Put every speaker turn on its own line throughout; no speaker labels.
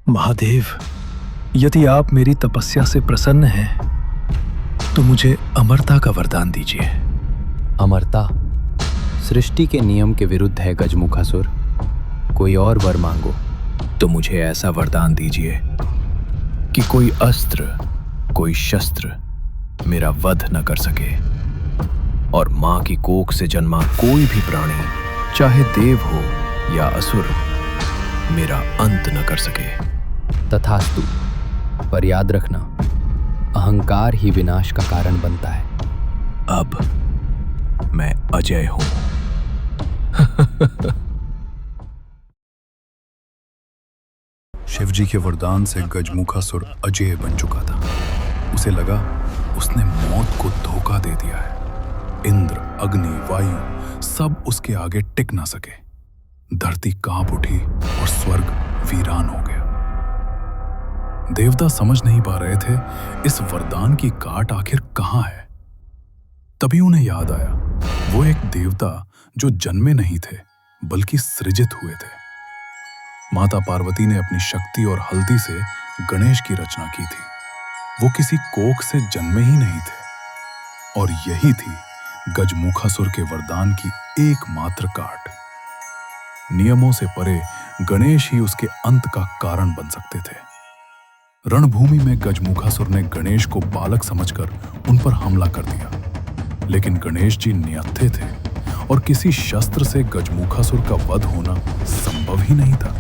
महादेव, यदि आप मेरी तपस्या से प्रसन्न हैं तो मुझे अमरता का वरदान दीजिए।
अमरता सृष्टि के नियम के विरुद्ध है गजमुखासुर। कोई और वर मांगो।
तो मुझे ऐसा वरदान दीजिए कि कोई अस्त्र, कोई शस्त्र मेरा वध न कर सके और मां की कोख से जन्मा कोई भी प्राणी, चाहे देव हो या असुर, मेरा अंत न कर सके।
तथास्तु। पर याद रखना, अहंकार ही विनाश का कारण बनता है।
अब मैं अजय हूं।
शिवजी के वरदान से गजमुखासुर अजय बन चुका था। उसे लगा उसने मौत को धोखा दे दिया है। इंद्र, अग्नि, वायु सब उसके आगे टिक ना सके। धरती कांप उठी और स्वर्ग वीरान हो गया। देवता समझ नहीं पा रहे थे इस वरदान की काट आखिर कहां है। तभी उन्हें याद आया, वो एक देवता जो जन्मे नहीं थे बल्कि सृजित हुए थे। माता पार्वती ने अपनी शक्ति और हल्दी से गणेश की रचना की थी। वो किसी कोख से जन्मे ही नहीं थे और यही थी गजमुखासुर के वरदान की एकमात्र काट। नियमों से परे गणेश ही उसके अंत का कारण बन सकते थे। रणभूमि में गजमुखासुर ने गणेश को बालक समझकर उन पर हमला कर दिया, लेकिन गणेश जी नियत्थे थे और किसी शस्त्र से गजमुखासुर का वध होना संभव ही नहीं था।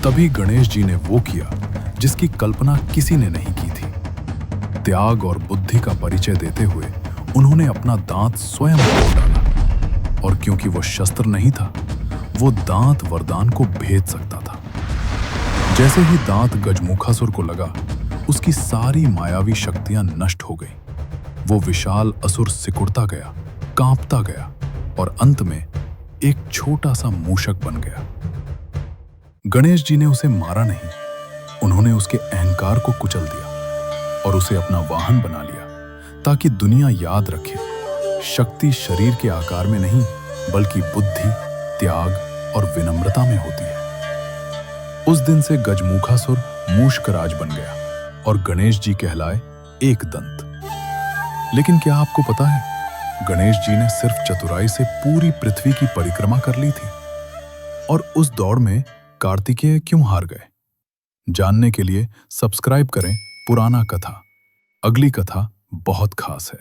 तभी गणेश जी ने वो किया जिसकी कल्पना किसी ने नहीं की थी। त्याग और बुद्धि का परिचय देते हुए उन्होंने अपना दांत स्वयं तोड़ डाला, और क्योंकि वो शस्त्र नहीं था, वो दांत वरदान को भेद सकता था। जैसे ही दांत गजमुखासुर को लगा, उसकी सारी मायावी शक्तियां नष्ट हो गईं। वो विशाल असुर सिकुड़ता गया, कांपता गया और अंत में एक छोटा सा मूषक बन गया। गणेश जी ने उसे मारा नहीं, उन्होंने उसके अहंकार को कुचल दिया और उसे अपना वाहन बना लिया, ताकि दुनिया याद रखे, शक्ति शरीर के आकार में नहीं बल्कि बुद्धि, त्याग और विनम्रता में होती है। उस दिन से गजमुखासुर मूषकराज बन गया और गणेश जी कहलाए एक दंत। लेकिन क्या आपको पता है, गणेश जी ने सिर्फ चतुराई से पूरी पृथ्वी की परिक्रमा कर ली थी, और उस दौड़ में कार्तिकेय क्यों हार गए? जानने के लिए सब्सक्राइब करें पुराना कथा। अगली कथा बहुत खास है।